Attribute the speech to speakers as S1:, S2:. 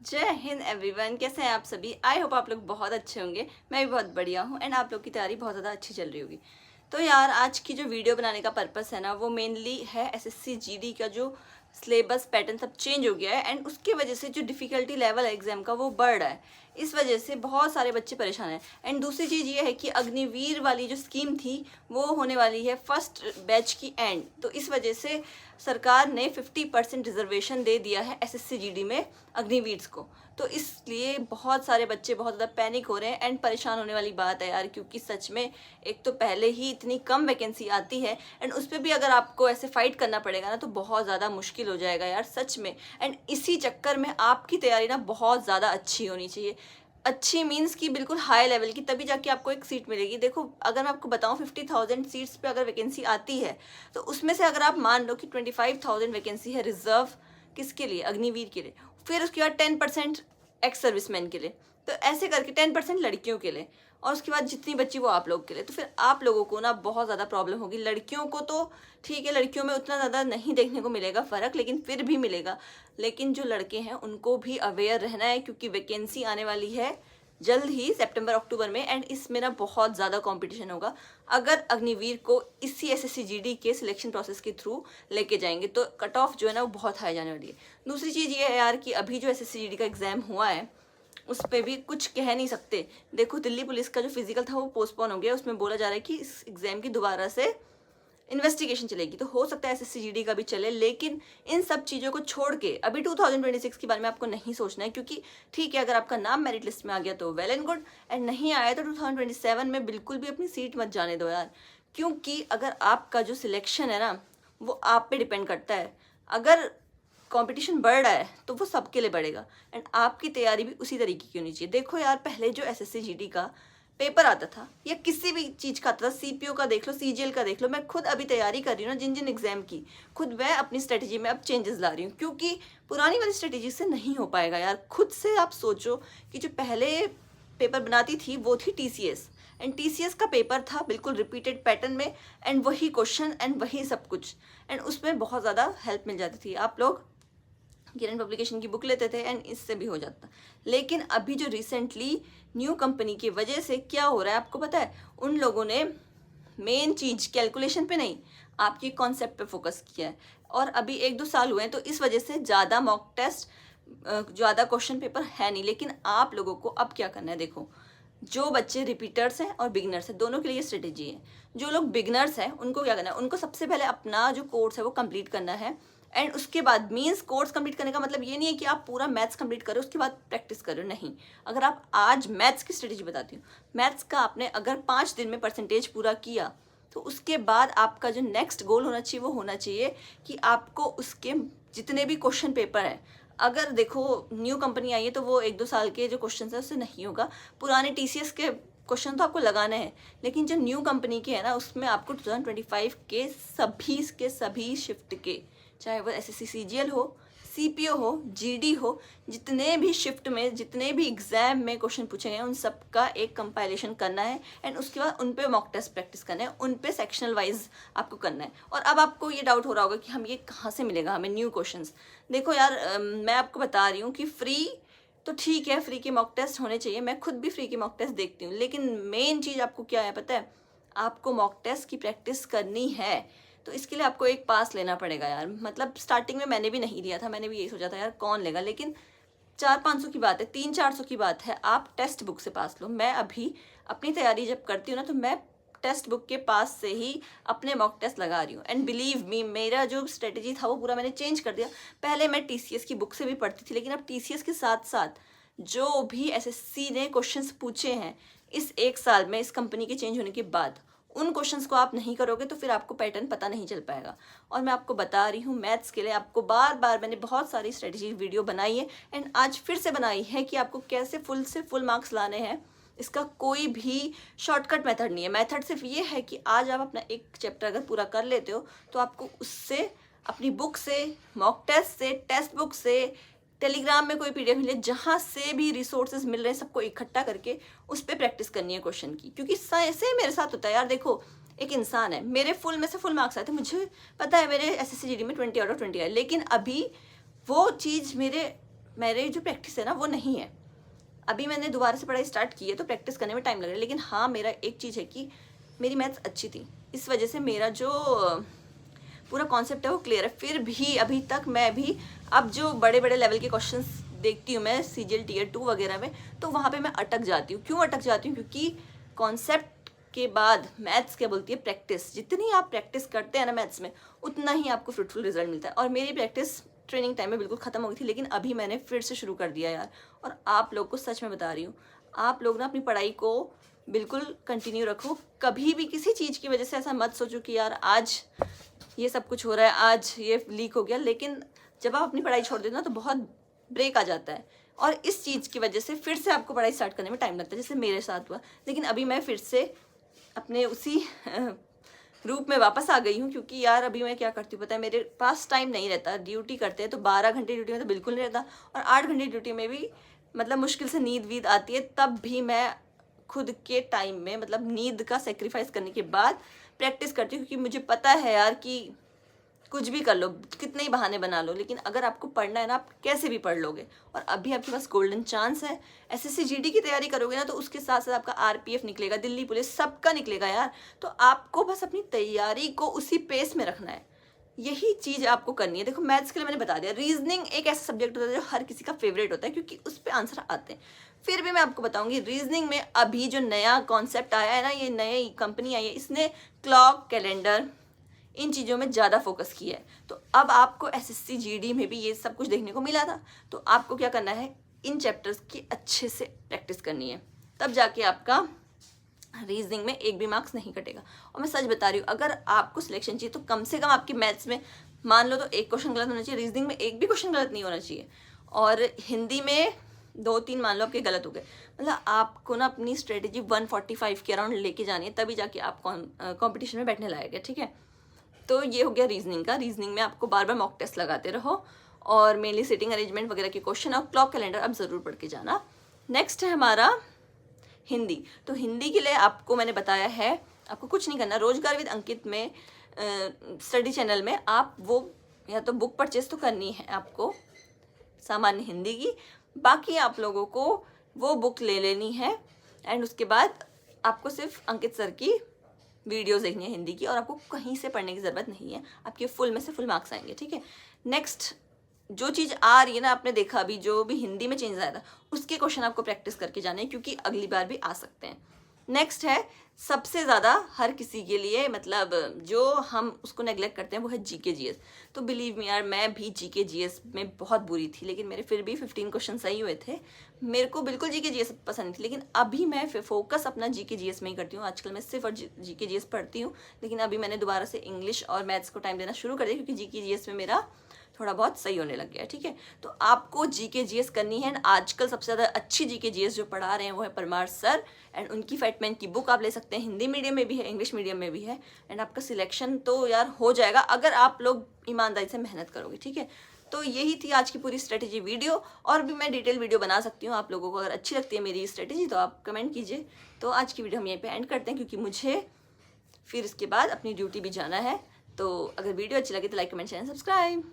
S1: जय हिंद एवरीवन, कैसे हैं आप सभी। आई होप आप लोग बहुत अच्छे होंगे। मैं भी बहुत बढ़िया हूँ एंड आप लोग की तैयारी बहुत ज़्यादा अच्छी चल रही होगी। तो यार, आज की जो वीडियो बनाने का पर्पस है ना, वो मेनली है एसएससी जीडी का जो सिलेबस पैटर्न सब चेंज हो गया है एंड उसकी वजह से जो डिफ़िकल्टी लेवल है एग्जाम का वो बढ़ रहा है। इस वजह से बहुत सारे बच्चे परेशान हैं। एंड दूसरी चीज़ ये है कि अग्निवीर वाली जो स्कीम थी वो होने वाली है फर्स्ट बैच की एंड, तो इस वजह से सरकार ने 50% रिजर्वेशन दे दिया है एसएससी जीडी में अग्निवीर को। तो इसलिए बहुत सारे बच्चे बहुत ज़्यादा पैनिक हो रहे हैं एंड परेशान होने वाली बात है यार, क्योंकि सच में एक तो पहले ही इतनी कम वैकेंसी आती है एंड उस पर भी अगर आपको ऐसे फाइट करना पड़ेगा ना तो बहुत ज़्यादा मुश्किल हो जाएगा यार सच में। एंड इसी चक्कर में आपकी तैयारी ना बहुत ज़्यादा अच्छी होनी चाहिए। अच्छी मीन्स कि बिल्कुल हाई लेवल की, तभी जाके आपको एक सीट मिलेगी। देखो, अगर मैं आपको बताऊं 50,000 सीट्स पे अगर वैकेंसी आती है तो उसमें से अगर आप मान लो कि 25,000 वैकेंसी है रिजर्व किसके लिए, अग्निवीर के लिए, फिर उसके बाद 10% एक्स सर्विसमैन के लिए, तो ऐसे करके 10% लड़कियों के लिए, और उसके बाद जितनी बच्ची वो आप लोग के लिए। तो फिर आप लोगों को ना बहुत ज़्यादा प्रॉब्लम होगी। लड़कियों को तो ठीक है, लड़कियों में उतना ज़्यादा नहीं देखने को मिलेगा फ़र्क, लेकिन फिर भी मिलेगा। लेकिन जो लड़के हैं उनको भी अवेयर रहना है, क्योंकि वैकेंसी आने वाली है जल्द ही सितंबर अक्टूबर में एंड इसमें ना बहुत ज़्यादा कंपटीशन होगा। अगर अग्निवीर को इसी एसएससी जीडी के सिलेक्शन प्रोसेस के थ्रू लेके जाएंगे तो कट ऑफ जो है ना वो बहुत हाई जाने वाली है। दूसरी चीज़ ये है यार कि अभी जो एसएससी जीडी का एग्ज़ाम हुआ है उस पर भी कुछ कह नहीं सकते। देखो, दिल्ली पुलिस का जो फिजिकल था वो पोस्टपोन हो गया, उसमें बोला जा रहा है कि इस एग्ज़ाम की दोबारा से इन्वेस्टिगेशन चलेगी, तो हो सकता है एसएससी जीडी का भी चले। लेकिन इन सब चीज़ों को छोड़ के अभी 2026 के बारे में आपको नहीं सोचना है, क्योंकि ठीक है, अगर आपका नाम मेरिट लिस्ट में आ गया तो वेल एंड गुड, एंड नहीं आया तो 2027 में बिल्कुल भी अपनी सीट मत जाने दो यार। क्योंकि अगर आपका जो सिलेक्शन है ना वो आप पे डिपेंड करता है। अगर कंपटीशन बढ़ रहा है तो वो सबके लिए बढ़ेगा एंड आपकी तैयारी भी उसी तरीके की होनी चाहिए। देखो यार, पहले जो एसएससी जीडी का पेपर आता था या किसी भी चीज़ का आता था, सीपीओ का देख लो, सीजीएल का देख लो, मैं खुद अभी तैयारी कर रही हूँ ना जिन जिन एग्जाम की, खुद मैं अपनी स्ट्रेटजी में अब चेंजेस ला रही हूँ, क्योंकि पुरानी वाली स्ट्रेटजी से नहीं हो पाएगा यार। खुद से आप सोचो कि जो पहले पेपर बनाती थी वो थी टीसीएस, एंड टीसीएस का पेपर था बिल्कुल रिपीटेड पैटर्न में एंड वही क्वेश्चन एंड वही सब कुछ, एंड उसमें बहुत ज़्यादा हेल्प मिल जाती थी। आप लोग किरण पब्लिकेशन की बुक लेते थे एंड इससे भी हो जाता। लेकिन अभी जो रिसेंटली न्यू कंपनी की वजह से क्या हो रहा है आपको पता है, उन लोगों ने मेन चीज़ कैलकुलेशन पे नहीं, आपके कॉन्सेप्ट पे फोकस किया है। और अभी 1-2 साल हुए हैं तो इस वजह से ज़्यादा मॉक टेस्ट, ज़्यादा क्वेश्चन पेपर है नहीं। लेकिन आप लोगों को अब क्या करना है, देखो, जो बच्चे रिपीटर्स हैं और बिगनर्स हैं दोनों के लिए स्ट्रेटेजी है। जो लोग बिगनर्स हैं उनको क्या करना है, उनको सबसे पहले अपना जो कोर्स है वो कंप्लीट करना है। एंड उसके बाद मीन्स कोर्स कंप्लीट करने का मतलब ये नहीं है कि आप पूरा मैथ्स कंप्लीट करो उसके बाद प्रैक्टिस करो, नहीं। अगर आप आज मैथ्स की स्ट्रेटेजी बताती हूँ, मैथ्स का आपने अगर 5 दिन में परसेंटेज पूरा किया तो उसके बाद आपका जो नेक्स्ट गोल होना चाहिए वो होना चाहिए कि आपको उसके जितने भी क्वेश्चन पेपर हैं, अगर देखो न्यू कंपनी आई है तो वो 1-2 साल के जो क्वेश्चन है उससे नहीं होगा, पुराने टीसीएस के क्वेश्चन तो आपको लगाने हैं। लेकिन जो न्यू कंपनी के है ना उसमें आपको 2025 के सभी शिफ्ट के, चाहे वो एसएससी सीजीएल हो, सीपीओ हो, जीडी हो, जितने भी शिफ्ट में जितने भी एग्जाम में क्वेश्चन पूछे गए हैं उन सब का एक कंपाइलेशन करना है एंड उसके बाद उन पे मॉक टेस्ट प्रैक्टिस करना है, उन पे सेक्शनल वाइज आपको करना है। और अब आपको ये डाउट हो रहा होगा कि हम ये कहाँ से मिलेगा हमें न्यू क्वेश्चंस। देखो यार, मैं आपको बता रही हूँ कि फ्री तो ठीक है, फ्री के मॉक टेस्ट होने चाहिए, मैं खुद भी फ्री के मॉक टेस्ट देखती हूँ। लेकिन मेन चीज़ आपको क्या है पता है, आपको मॉक टेस्ट की प्रैक्टिस करनी है तो इसके लिए आपको एक पास लेना पड़ेगा यार। मतलब स्टार्टिंग में मैंने भी नहीं लिया था, मैंने भी यही सोचा था यार कौन लेगा, लेकिन 400-500 की बात है, 300-400 की बात है, आप टेक्स्ट बुक से पास लो। मैं अभी अपनी तैयारी जब करती हूँ ना तो मैं टेक्स्ट बुक के पास से ही अपने मॉक टेस्ट लगा रही हूँ। एंड बिलीव मी, मेरा जो स्ट्रेटजी था वो पूरा मैंने चेंज कर दिया। पहले मैं टीसीएस की बुक से भी पढ़ती थी, लेकिन अब टीसीएस के साथ साथ जो भी एसएससी ने क्वेश्चंस पूछे हैं इस 1 साल में, इस कंपनी के चेंज होने के बाद, उन क्वेश्चंस को आप नहीं करोगे तो फिर आपको पैटर्न पता नहीं चल पाएगा। और मैं आपको बता रही हूँ मैथ्स के लिए आपको बार बार मैंने बहुत सारी स्ट्रेटजी वीडियो बनाई है एंड आज फिर से बनाई है कि आपको कैसे फुल से फुल मार्क्स लाने हैं। इसका कोई भी शॉर्टकट मेथड नहीं है। मेथड सिर्फ ये है कि आज आप अपना एक चैप्टर अगर पूरा कर लेते हो तो आपको उससे, अपनी बुक से, मॉक टेस्ट से, टेक्स्ट बुक से, टेलीग्राम में कोई पीडीएफ मिले, जहाँ से भी रिसोर्सेज मिल रहे हैं सबको इकट्ठा करके उस पर प्रैक्टिस करनी है क्वेश्चन की। क्योंकि ऐसे मेरे साथ होता है यार। देखो, एक इंसान है, मेरे फुल में से फुल मार्क्स आए थे, मुझे पता है मेरे एसएससी जीडी में 20 आउट ऑफ 20 आए, लेकिन अभी वो चीज़ मेरे मेरे जो प्रैक्टिस है ना वो नहीं है। अभी मैंने दोबारा से पढ़ाई स्टार्ट की है तो प्रैक्टिस करने में टाइम लग रहा है, लेकिन हाँ मेरा एक चीज़ है कि मेरी मैथ्स अच्छी थी, इस वजह से मेरा जो पूरा कॉन्सेप्ट है वो क्लियर है। फिर भी अभी तक मैं भी अब जो बड़े बड़े लेवल के क्वेश्चंस देखती हूँ मैं CGL Tier 2 वगैरह में, तो वहाँ पे मैं अटक जाती हूँ। क्यों अटक जाती हूँ? क्योंकि कॉन्सेप्ट के बाद मैथ्स क्या बोलती है, प्रैक्टिस। जितनी आप प्रैक्टिस करते हैं ना मैथ्स में, उतना ही आपको फ्रूटफुल रिजल्ट मिलता है। और मेरी प्रैक्टिस ट्रेनिंग टाइम में बिल्कुल ख़त्म हो गई थी, लेकिन अभी मैंने फिर से शुरू कर दिया यार। और आप लोग को सच में बता रही हूँ, आप लोग ना अपनी पढ़ाई को बिल्कुल कंटिन्यू रखो। कभी भी किसी चीज़ की वजह से ऐसा मत सोचो कि यार आज ये सब कुछ हो रहा है, आज ये लीक हो गया। लेकिन जब आप अपनी पढ़ाई छोड़ देते हो ना तो बहुत ब्रेक आ जाता है, और इस चीज़ की वजह से फिर से आपको पढ़ाई स्टार्ट करने में टाइम लगता है, जैसे मेरे साथ हुआ। लेकिन अभी मैं फिर से अपने उसी रूप में वापस आ गई हूँ, क्योंकि यार अभी मैं क्या करती हूँ पता है, मेरे पास टाइम नहीं रहता। ड्यूटी करते हैं तो 12 घंटे ड्यूटी में तो बिल्कुल नहीं रहता, और 8 घंटे ड्यूटी में भी मतलब मुश्किल से नींद वीद आती है। तब भी मैं खुद के टाइम में मतलब नींद का सेक्रीफाइस करने के बाद प्रैक्टिस करती हूँ, क्योंकि मुझे पता है यार कि कुछ भी कर लो, कितने ही बहाने बना लो, लेकिन अगर आपको पढ़ना है ना, आप कैसे भी पढ़ लोगे। और अभी आपके पास गोल्डन चांस है। SSC GD की तैयारी करोगे ना तो उसके साथ साथ आपका RPF निकलेगा, दिल्ली पुलिस, सबका निकलेगा यार। तो आपको बस अपनी तैयारी को उसी पेस में रखना है, यही चीज़ आपको करनी है। देखो मैथ्स के लिए मैंने बता दिया, रीजनिंग एक ऐसा सब्जेक्ट होता है जो हर किसी का फेवरेट होता है, क्योंकि उस पर आंसर आते हैं। फिर भी मैं आपको बताऊंगी, रीजनिंग में अभी जो नया कॉन्सेप्ट आया है ना, ये नई कंपनी आई है, इसने क्लॉक, कैलेंडर, इन चीज़ों में ज़्यादा फोकस किया है। तो अब आपको SSC GD में भी ये सब कुछ देखने को मिला था, तो आपको क्या करना है, इन चैप्टर्स की अच्छे से प्रैक्टिस करनी है, तब जाके आपका रीजनिंग में एक भी मार्क्स नहीं कटेगा। और मैं सच बता रही हूँ, अगर आपको सिलेक्शन चाहिए तो कम से कम आपकी मैथ्स में मान लो तो एक क्वेश्चन गलत होना चाहिए, रीजनिंग में एक भी क्वेश्चन गलत नहीं होना चाहिए, और हिंदी में 2-3 मान लो आपके गलत हो गए। मतलब आपको ना अपनी स्ट्रेटेजी 145 के अराउंड लेके जानी है, तभी जाके आप कॉम्पिटिशन में बैठने लायक है, ठीक है। तो ये हो गया रीजनिंग का। रीजनिंग में आपको बार बार मॉक टेस्ट लगाते रहो, और मेनली सिटिंग अरेंजमेंट वगैरह के क्वेश्चन, और क्लॉक कैलेंडर अब ज़रूर पढ़ के जाना। नेक्स्ट है हमारा हिंदी। तो हिंदी के लिए आपको मैंने बताया है, आपको कुछ नहीं करना। रोजगार विद अंकित में स्टडी चैनल में आप वो या तो बुक परचेज तो करनी है आपको सामान्य हिंदी की, बाकी आप लोगों को वो बुक ले लेनी है, एंड उसके बाद आपको सिर्फ अंकित सर की वीडियोस देखनी है हिंदी की, और आपको कहीं से पढ़ने की ज़रूरत नहीं है, आपके फुल में से फुल मार्क्स आएंगे, ठीक है। नेक्स्ट जो चीज़ आ रही है ना, आपने देखा अभी जो भी हिंदी में चेंज आया था, उसके क्वेश्चन आपको प्रैक्टिस करके जाने हैं, क्योंकि अगली बार भी आ सकते हैं। नेक्स्ट है सबसे ज़्यादा हर किसी के लिए, मतलब जो हम उसको नेगलेक्ट करते हैं, वो है GK GS। तो बिलीव मी यार, मैं भी GK GS में बहुत बुरी थी, लेकिन मेरे फिर भी 15 क्वेश्चन सही हुए थे। मेरे को बिल्कुल GK GS पसंद नहीं थी, लेकिन अभी मैं फोकस अपना GK GS में ही करती हूँ। आजकल मैं सिर्फ और GK GS पढ़ती हूँ, लेकिन अभी मैंने दोबारा से इंग्लिश और मैथ्स को टाइम देना शुरू कर दिया, क्योंकि GK GS में मेरा थोड़ा बहुत सही होने लग गया है, ठीक है। तो आपको GK GS करनी है। आजकल सबसे ज़्यादा अच्छी GK GS जो पढ़ा रहे हैं वो है परमार सर, एंड उनकी फैटमैन की बुक आप ले सकते हैं। हिंदी मीडियम में भी है, इंग्लिश मीडियम में भी है, एंड आपका सिलेक्शन तो यार हो जाएगा अगर आप लोग ईमानदारी से मेहनत करोगे, ठीक है। तो यही थी आज की पूरी स्ट्रेटेजी वीडियो, और भी मैं डिटेल वीडियो बना सकती हूँ आप लोगों को। अगर अच्छी लगती है मेरी स्ट्रेटेजी तो आप कमेंट कीजिए। तो आज की वीडियो हम यहीं पे एंड करते हैं, क्योंकि मुझे फिर इसके बाद अपनी ड्यूटी भी जाना है। तो अगर वीडियो अच्छी लगी तो लाइक, कमेंट, शेयर, सब्सक्राइब।